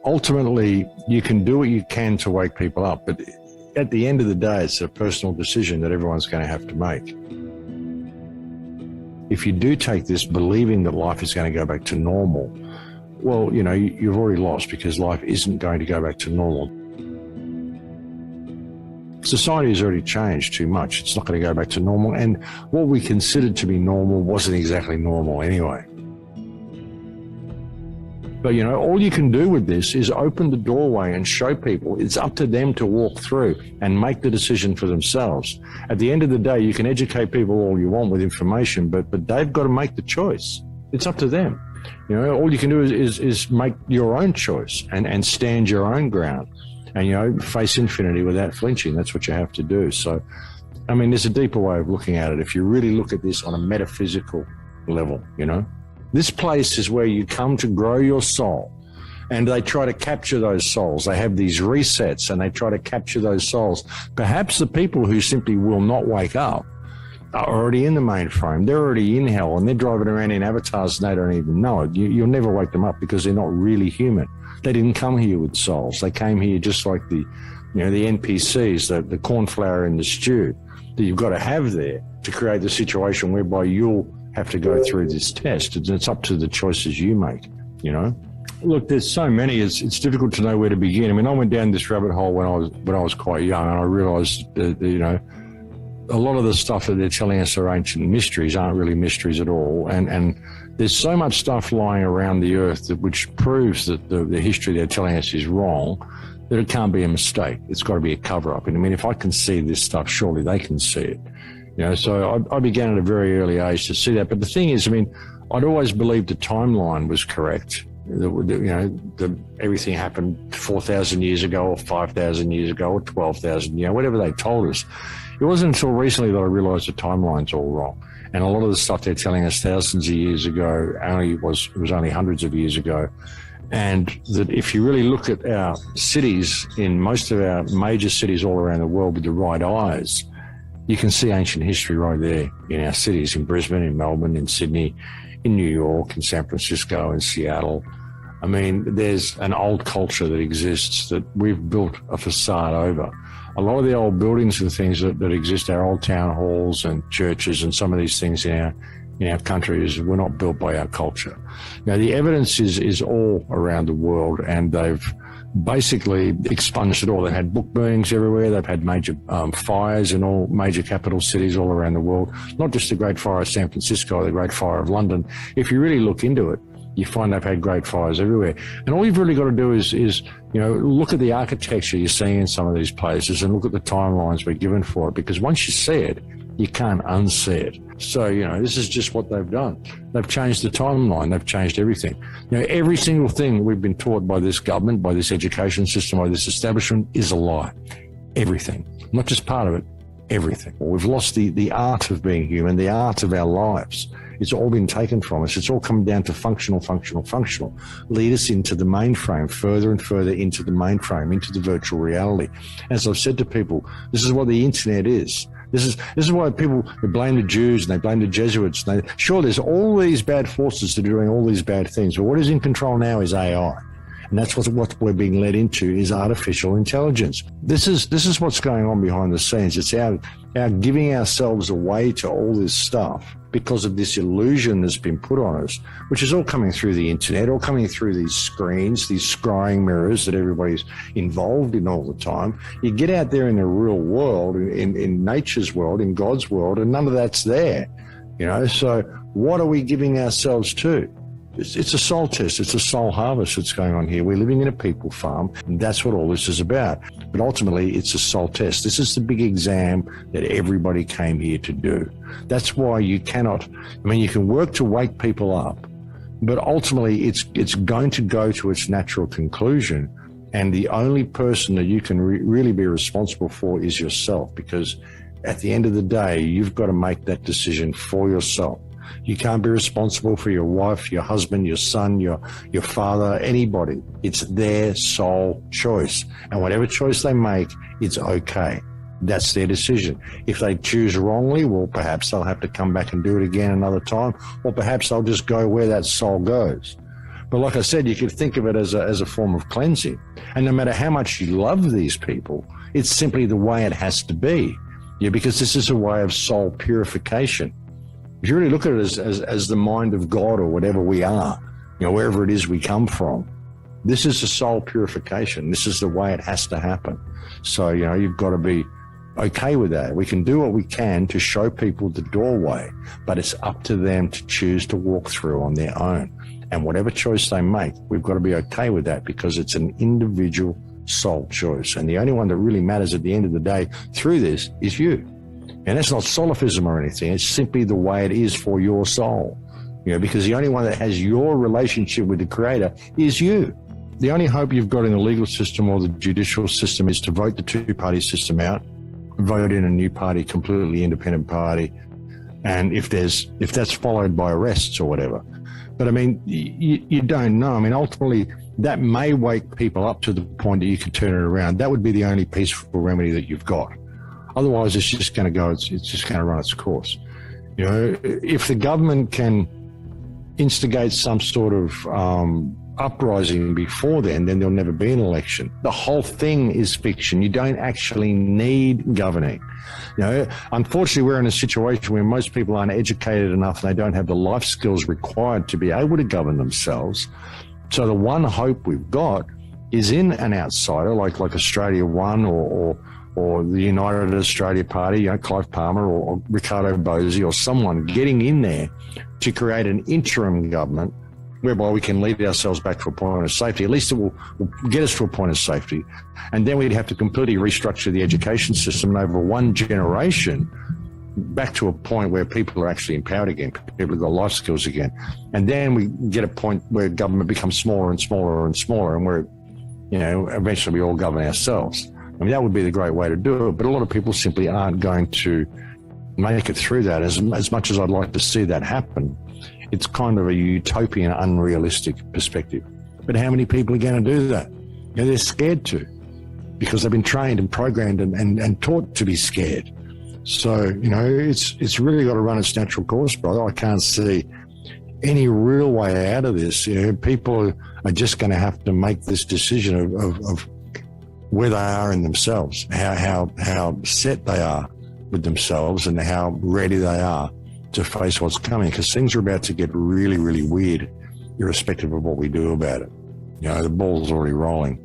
ultimately, you can do what you can to wake people up, but at the end of the day, it's a personal decision that everyone's going to have to make. If you do take this believing that life is going to go back to normal, well, you know, you've already lost, because life isn't going to go back to normal. Society has already changed too much. It's not going to go back to normal. And what we considered to be normal wasn't exactly normal anyway. But, you know, all you can do with this is open the doorway and show people it's up to them to walk through and make the decision for themselves. At the end of the day, you can educate people all you want with information, but they've got to make the choice. It's up to them. You know, all you can do is make your own choice and stand your own ground and, you know, face infinity without flinching. That's what you have to do. So, I mean, there's a deeper way of looking at it if you really look at this on a metaphysical level, you know. This place is where you come to grow your soul, and they try to capture those souls. They have these resets and they try to capture those souls. Perhaps the people who simply will not wake up are already in the mainframe. They're already in hell and they're driving around in avatars and they don't even know it. You'll never wake them up because they're not really human. They didn't come here with souls. They came here just like the NPCs, the cornflower in the stew that you've got to have there to create the situation whereby you'll have to go through this test. It's up to the choices you make, you know. Look, there's so many, it's difficult to know where to begin. I mean, I went down this rabbit hole when I was quite young, and I realized that, you know, a lot of the stuff that they're telling us are ancient mysteries aren't really mysteries at all. And there's so much stuff lying around the earth which proves that the history they're telling us is wrong, that it can't be a mistake. It's got to be a cover-up. And I mean, if I can see this stuff, surely they can see it. You know, so I began at a very early age to see that. But the thing is, I mean, I'd always believed the timeline was correct. Everything happened 4,000 years ago or 5,000 years ago or 12,000, you know, whatever they told us. It wasn't until recently that I realized the timeline's all wrong. And a lot of the stuff they're telling us thousands of years ago it was only hundreds of years ago. And that if you really look at our cities, in most of our major cities all around the world with the right eyes, you can see ancient history right there in our cities, in Brisbane, in Melbourne, in Sydney, in New York, in San Francisco, in Seattle. I mean, there's an old culture that exists that we've built a facade over. A lot of the old buildings and things that exist, our old town halls and churches and some of these things in our country were not built by our culture. Now, the evidence is all around the world, and they've basically expunged it all. They've had book burnings everywhere. They've had major fires in all major capital cities all around the world, not just the Great Fire of San Francisco or the Great Fire of London. If you really look into it, you find they've had great fires everywhere. And all you've really got to do is you know, look at the architecture you're seeing in some of these places and look at the timelines we're given for it, because once you see it, you can't unsee it. So, you know, this is just what they've done. They've changed the timeline. They've changed everything. You know, every single thing we've been taught by this government, by this education system, by this establishment is a lie. Everything. Not just part of it, everything. We've lost the art of being human, the art of our lives. It's all been taken from us. It's all come down to functional. Lead us into the mainframe, further and further into the mainframe, into the virtual reality. As I've said to people, this is what the internet is. This is why people blame the Jews and they blame the Jesuits. Sure, there's all these bad forces that are doing all these bad things, but what is in control now is AI. And that's what we're being led into, is artificial intelligence. This is what's going on behind the scenes. It's our giving ourselves away to all this stuff because of this illusion that's been put on us, which is all coming through the internet, all coming through these screens, these scrying mirrors that everybody's involved in all the time. You get out there in the real world, in nature's world, in God's world, and none of that's there. You know, so what are we giving ourselves to? It's a soul test. It's a soul harvest that's going on here. We're living in a people farm, and that's what all this is about. But ultimately, it's a soul test. This is the big exam that everybody came here to do. That's why you cannot, I mean, you can work to wake people up, but ultimately it's going to go to its natural conclusion. And the only person that you can really be responsible for is yourself, because at the end of the day, you've got to make that decision for yourself. You can't be responsible for your wife, your husband, your son, your father, anybody. It's their sole choice. And whatever choice they make, it's okay. That's their decision. If they choose wrongly, well, perhaps they'll have to come back and do it again another time, or perhaps they'll just go where that soul goes. But like I said, you could think of it as a form of cleansing. And no matter how much you love these people, it's simply the way it has to be. Because this is a way of soul purification. If you really look at it as the mind of God or whatever we are, wherever it is we come from, this is a soul purification. This is the way it has to happen. So, you've got to be okay with that. We can do what we can to show people the doorway, but it's up to them to choose to walk through on their own. And whatever choice they make, we've got to be okay with that because it's an individual soul choice. And the only one that really matters at the end of the day through this is you. And that's not solipsism or anything. It's simply the way it is for your soul. Because the only one that has your relationship with the Creator is you. The only hope you've got in the legal system or the judicial system is to vote the two-party system out, vote in a new party, completely independent party, and if that's followed by arrests or whatever. But I mean, you don't know. I mean, ultimately, that may wake people up to the point that you can turn it around. That would be the only peaceful remedy that you've got. Otherwise, it's just going to go. It's just going to run its course. If the government can instigate some sort of uprising before then there'll never be an election. The whole thing is fiction. You don't actually need governing. Unfortunately, we're in a situation where most people aren't educated enough and they don't have the life skills required to be able to govern themselves. So the one hope we've got is in an outsider like Australia One or the United Australia Party, Clive Palmer or Ricardo Bosi or someone getting in there to create an interim government whereby we can lead ourselves back to a point of safety. At least it will get us to a point of safety. And then we'd have to completely restructure the education system over one generation back to a point where people are actually empowered again, people have got life skills again. And then we get a point where government becomes smaller and smaller and smaller, and we're, eventually we all govern ourselves. I mean, that would be the great way to do it, but a lot of people simply aren't going to make it through that. As much as I'd like to see that happen, it's kind of a utopian, unrealistic perspective. But how many people are going to do that? They're scared to, because they've been trained and programmed and taught to be scared. So, it's really got to run its natural course, brother. I can't see any real way out of this. People are just going to have to make this decision of where they are in themselves, how set they are with themselves and how ready they are to face what's coming, because things are about to get really, really weird, irrespective of what we do about it. The ball's already rolling.